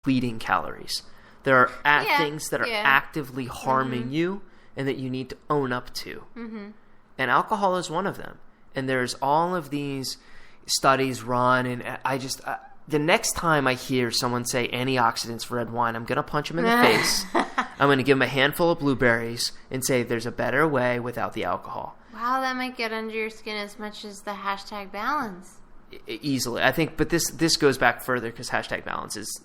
depleting calories. There are things that are actively harming you and that you need to own up to. And alcohol is one of them. And there's all of these studies run, and I just the next time I hear someone say antioxidants for red wine, I'm going to punch him in the face. I'm going to give him a handful of blueberries and say there's a better way without the alcohol. Wow, that might get under your skin as much as the #balance. Easily. I think, but this goes back further because #balance is...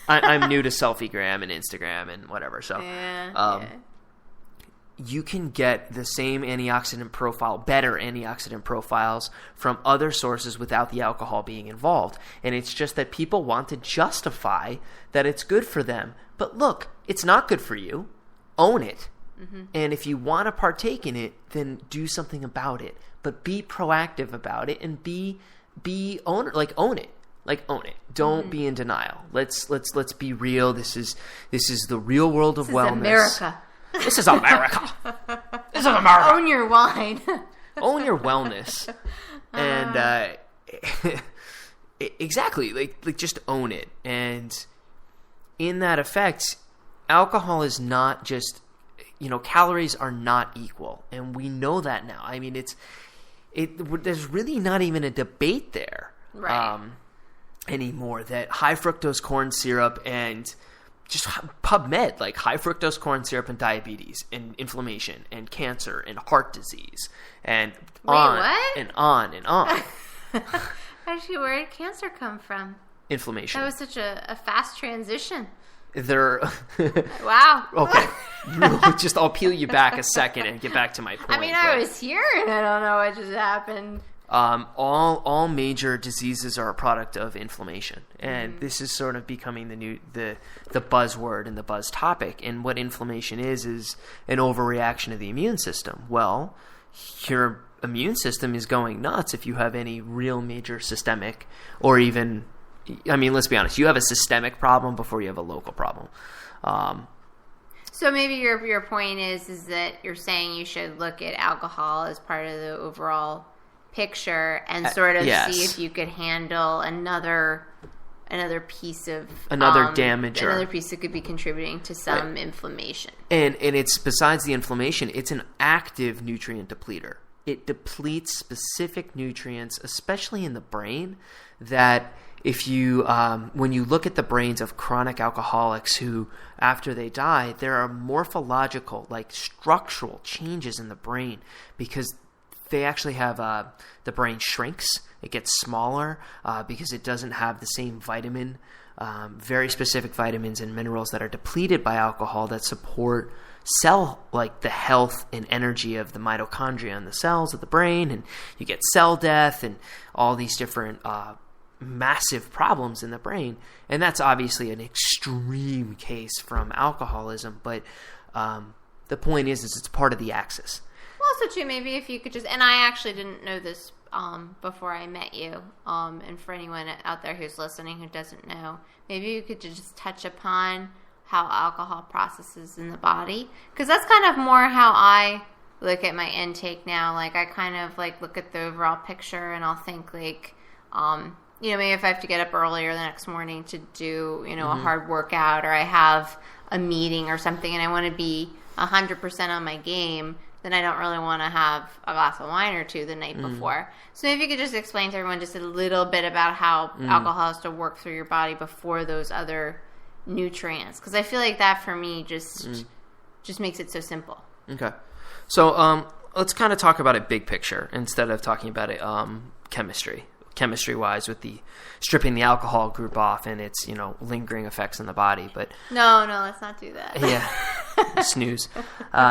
I'm new to Selfiegram and Instagram and whatever, so... You can get the same antioxidant profile, better antioxidant profiles from other sources without the alcohol being involved. And it's just that people want to justify that it's good for them. But look, it's not good for you. Own it. And if you want to partake in it, then do something about it. But be proactive about it and own it. Own it. Don't be in denial. Let's be real. This is the real world of wellness. America. This is America. This is America. Own your wine. Own your wellness. And exactly, like just own it. And in that effect, alcohol is not just, calories are not equal, and we know that now. I mean, there's really not even a debate there, right? Anymore. That high fructose corn syrup and just PubMed, like high fructose corn syrup and diabetes and inflammation and cancer and heart disease and and on and on. Actually, where did cancer come from? Inflammation. That was such a fast transition. Wow. Okay. I'll peel you back a second and get back to my point. I mean, I was here and I don't know what just happened. All major diseases are a product of inflammation, and this is sort of becoming the buzzword and the buzz topic. And what inflammation is an overreaction of the immune system. Well, your immune system is going nuts if you have any real major systemic, or even, I mean, let's be honest, you have a systemic problem before you have a local problem. So maybe your point is that you're saying you should look at alcohol as part of the overall picture and sort of see if you could handle another piece of damager, another piece that could be contributing to some inflammation. And it's besides the inflammation, it's an active nutrient depleter. It depletes specific nutrients, especially in the brain, that if you when you look at the brains of chronic alcoholics who, after they die, there are morphological, like structural changes in the brain because they actually have the brain shrinks. It gets smaller because it doesn't have the same very specific vitamins and minerals that are depleted by alcohol that support the health and energy of the mitochondria and the cells of the brain. And you get cell death and all these different massive problems in the brain. And that's obviously an extreme case from alcoholism. But the point is it's part of the axis. Also, too, maybe if you could just, and I actually didn't know this before I met you, and for anyone out there who's listening who doesn't know, maybe you could just touch upon how alcohol processes in the body, because that's kind of more how I look at my intake now. Like, I kind of look at the overall picture, and I'll think maybe if I have to get up earlier the next morning to do a hard workout, or I have a meeting or something, and I want to be 100% on my game, then I don't really want to have a glass of wine or two the night before. So maybe you could just explain to everyone just a little bit about how alcohol has to work through your body before those other nutrients. Because I feel like that for me just makes it so simple. Okay. So let's kind of talk about it big picture instead of talking about it chemistry-wise with the stripping the alcohol group off and its, lingering effects in the body. But no, let's not do that. Yeah. Snooze.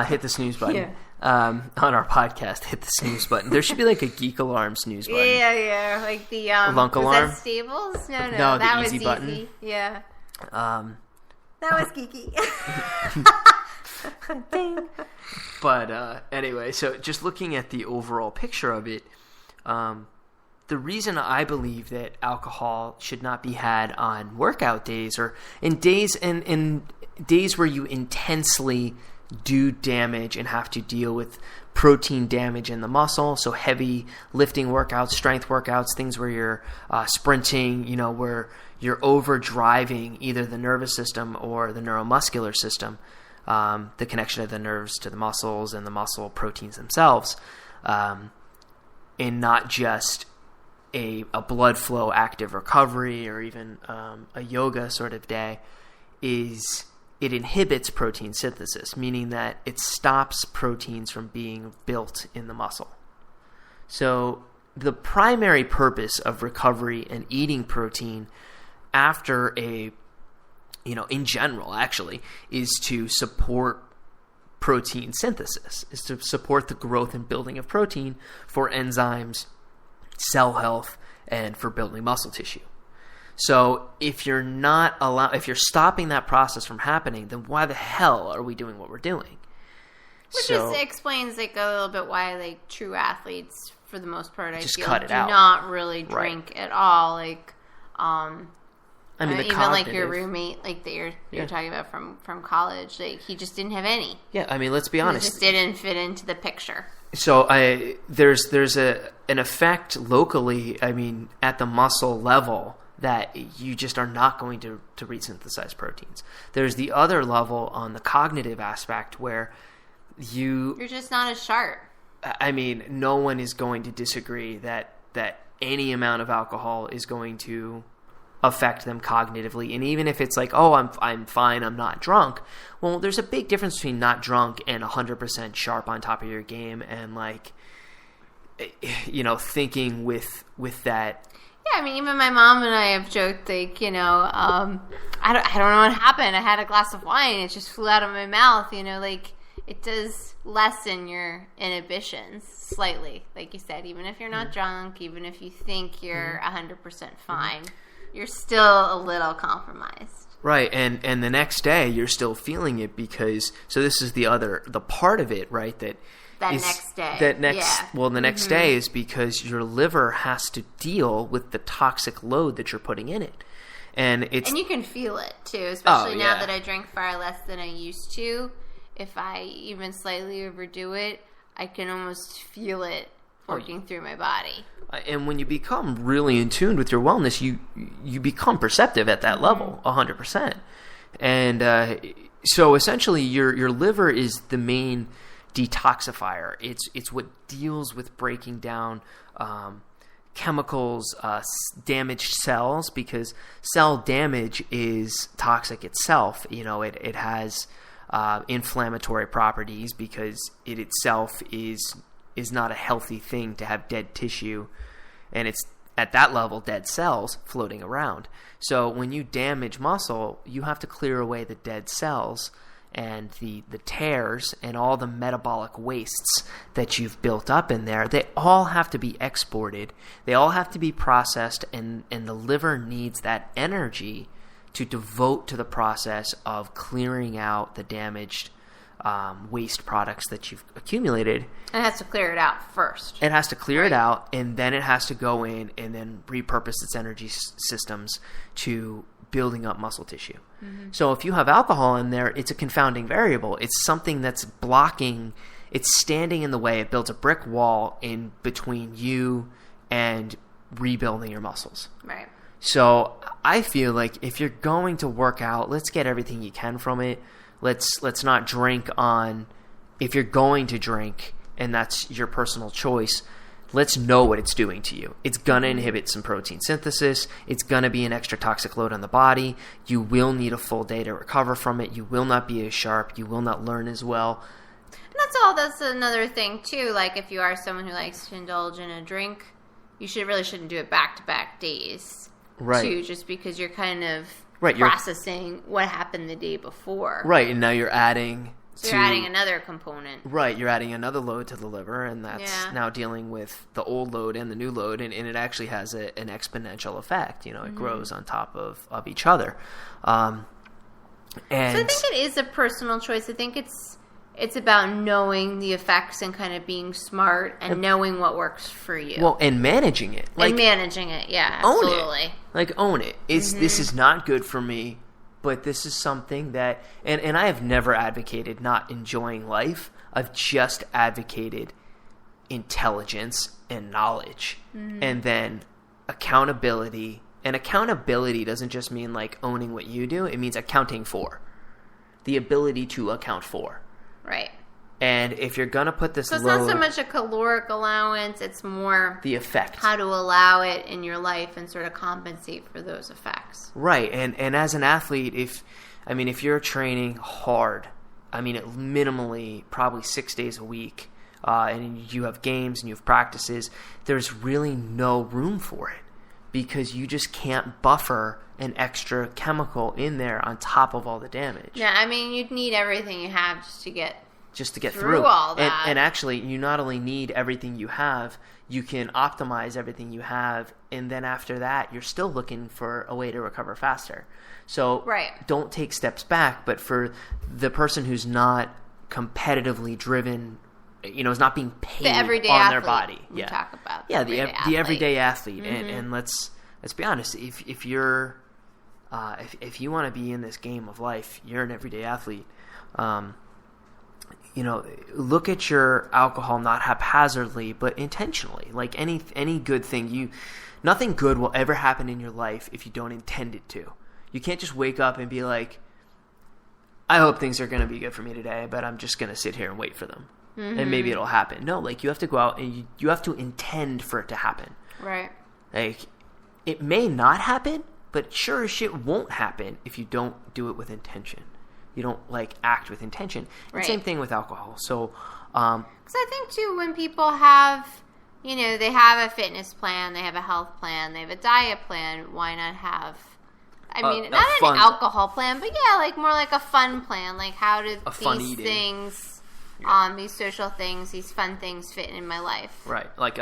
Hit the snooze button. Yeah. On our podcast, hit the snooze button. There should be like a Geek Alarm snooze button. Yeah. Like the Lunk Alarm? that Stables? No, No, that the was easy button. Easy. Yeah. That was geeky. But anyway, so just looking at the overall picture of it, the reason I believe that alcohol should not be had on workout days or in days where you intensely do damage and have to deal with protein damage in the muscle, so heavy lifting workouts, strength workouts, things where you're sprinting, where you're overdriving either the nervous system or the neuromuscular system, the connection of the nerves to the muscles and the muscle proteins themselves, and not just a blood flow active recovery or even a yoga sort of day, is it inhibits protein synthesis, meaning that it stops proteins from being built in the muscle. So the primary purpose of recovery and eating protein after in general, actually, is to support protein synthesis, is to support the growth and building of protein for enzymes, cell health, and for building muscle tissue. So if you're if you're stopping that process from happening, then why the hell are we doing what we're doing? Which just explains like a little bit why like true athletes, for the most part, I just feel, cut it do out. not really drink at all. Like, I mean, even like your roommate, like that you're talking about from college, like he just didn't have any. Yeah, I mean, let's be honest. He just didn't fit into the picture. So there's an effect locally, I mean, at the muscle level, that you just are not going to resynthesize proteins. There's the other level on the cognitive aspect where you're just not as sharp. I mean, no one is going to disagree that any amount of alcohol is going to affect them cognitively. And even if it's like, oh, I'm fine, I'm not drunk. Well, there's a big difference between not drunk and 100% sharp on top of your game and like, thinking with that. Yeah, I mean, even my mom and I have joked, like, I don't know what happened. I had a glass of wine, it just flew out of my mouth, like, it does lessen your inhibitions slightly. Like you said, even if you're not drunk, even if you think you're 100% fine, you're still a little compromised. Right, and the next day you're still feeling it because, so this is the part of it, right, the next day is because your liver has to deal with the toxic load that you're putting in it. And you can feel it too, especially now that I drink far less than I used to. If I even slightly overdo it, I can almost feel it working through my body. And when you become really in tune with your wellness, you become perceptive at that level, 100%. And so essentially your liver is the main detoxifier. It's what deals with breaking down chemicals, damaged cells, because cell damage is toxic itself. It has inflammatory properties because it itself is not a healthy thing to have dead tissue, and it's at that level dead cells floating around. So when you damage muscle, you have to clear away the dead cells and the tears and all the metabolic wastes that you've built up in there. They all have to be exported. They all have to be processed, and the liver needs that energy to devote to the process of clearing out the damaged waste products that you've accumulated. And it has to clear it out first. It has to clear it out, and then it has to go in and then repurpose its energy systems to building up muscle tissue. Mm-hmm. So if you have alcohol in there, it's a confounding variable. It's something that's blocking, it's standing in the way. It builds a brick wall in between you and rebuilding your muscles. Right. So I feel like if you're going to work out, let's get everything you can from it. Let's not drink on, if you're going to drink and that's your personal choice, let's know what it's doing to you. It's going to inhibit some protein synthesis. It's going to be an extra toxic load on the body. You will need a full day to recover from it. You will not be as sharp. You will not learn as well. And that's another thing too. Like if you are someone who likes to indulge in a drink, you shouldn't do it back-to-back days. Right. Too, just because you're kind of processing what happened the day before. Right, and now you're adding... So you're adding another component. Right, you're adding another load to the liver, and that's now dealing with the old load and the new load, and it actually has an exponential effect. It grows on top of each other. And so I think it is a personal choice. I think it's about knowing the effects and kind of being smart and knowing what works for you. Well, and managing it. Yeah, absolutely. Own it. This is not good for me. But this is something that, and I have never advocated not enjoying life. I've just advocated intelligence and knowledge, and then accountability And accountability doesn't just mean like owning what you do. It means accounting for. The ability to account for. Right. And if you're going to put this So it's load, not so much a caloric allowance, it's more the effect. How to allow it in your life and sort of compensate for those effects. Right. And as an athlete, if you're training hard, minimally probably 6 days a week, and you have games and you have practices, there's really no room for it because you just can't buffer an extra chemical in there on top of all the damage. Yeah, you'd need everything you have just to get through all that. And actually, you not only need everything you have, you can optimize everything you have, and then after that, you're still looking for a way to recover faster. So don't take steps back, but for the person who's not competitively driven, is not being paid the everyday on athlete their body. We talk about the everyday athlete. And let's be honest, if you're if you want to be in this game of life, you're an everyday athlete. Look at your alcohol not haphazardly, but intentionally. Like any good thing, nothing good will ever happen in your life if you don't intend it to. You can't just wake up and be like, I hope things are going to be good for me today, but I'm just going to sit here and wait for them. Mm-hmm. And maybe it'll happen. No, like you have to go out and you have to intend for it to happen. Right. Like it may not happen, but sure as shit won't happen if you don't do it with intention. You don't act with intention. Right. Same thing with alcohol. So, because I think too, when people have, they have a fitness plan, they have a health plan, they have a diet plan. Why not have? Not an alcohol plan, but more like a fun plan. Like how do these things, these social things, these fun things fit in my life? Right, like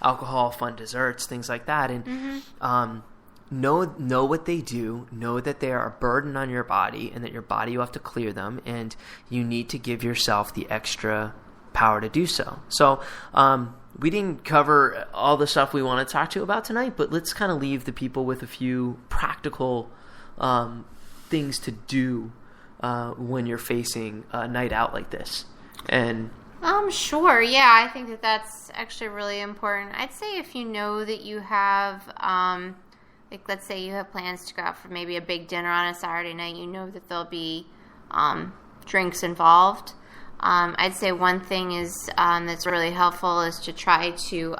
alcohol, fun desserts, things like that, and Know what they do. Know that they are a burden on your body, and that your body, you have to clear them, and you need to give yourself the extra power to do so. So we didn't cover all the stuff we want to talk to you about tonight, but let's kind of leave the people with a few practical things to do when you're facing a night out like this. And sure. Yeah, I think that's actually really important. I'd say if you know that you have let's say you have plans to go out for maybe a big dinner on a Saturday night, you know that there'll be drinks involved. I'd say one thing is that's really helpful is to try to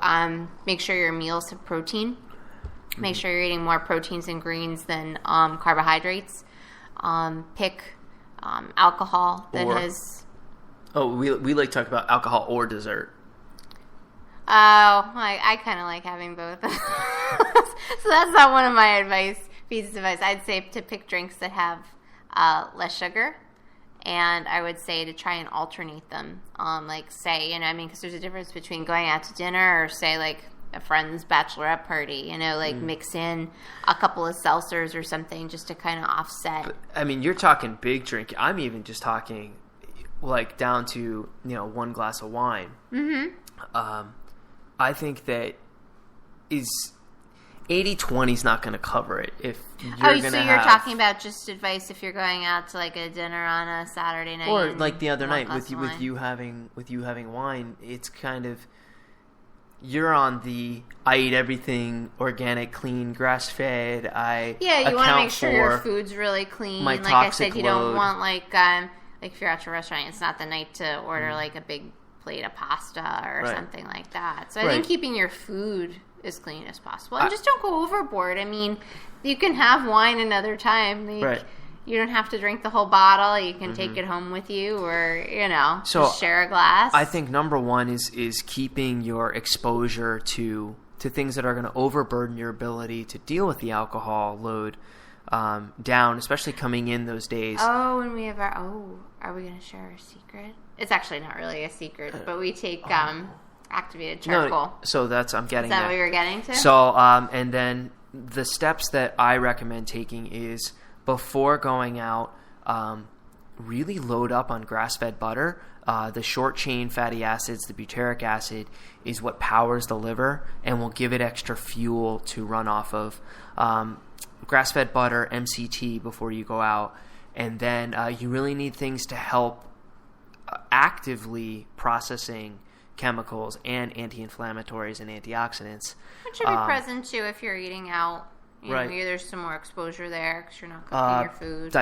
make sure your meals have protein. Mm-hmm. Make sure you're eating more proteins and greens than carbohydrates. Pick alcohol that has... Oh, we like to talk about alcohol or dessert. Oh, I kind of like having both. So that's not one of my pieces of advice. I'd say to pick drinks that have less sugar, and I would say to try and alternate them. Because there's a difference between going out to dinner or say a friend's bachelorette party. Mix in a couple of seltzers or something just to kind of offset. But, you're talking big drink. I'm even just talking down to 1 glass of wine. Mm-hmm. I think that is 80-20 is not going to cover it. If you're you're talking about just advice if you're going out to a dinner on a Saturday night, or the other night with you having wine. It's kind of you're on the I eat everything organic, clean, grass fed. You want to make sure your food's really clean. Like I said, you don't want if you're out to a restaurant, it's not the night to order a big plate of pasta or something like that. So I think keeping your food as clean as possible. And just don't go overboard. You can have wine another time. You don't have to drink the whole bottle. You can take it home with you or, just share a glass. I think number one is keeping your exposure to things that are going to overburden your ability to deal with the alcohol load down, especially coming in those days. Oh, and we have are we going to share our secret? It's actually not really a secret, but we take activated charcoal. No, so I'm getting that. Is that what you were getting to? So, and then the steps that I recommend taking is before going out, really load up on grass-fed butter. The short-chain fatty acids, the butyric acid, is what powers the liver and will give it extra fuel to run off of. Grass-fed butter, MCT before you go out. And then you really need things to help actively processing chemicals and anti-inflammatories and antioxidants. Which should be present too if you're eating out You know, Right. maybe there's some more exposure there because you're not cooking your food.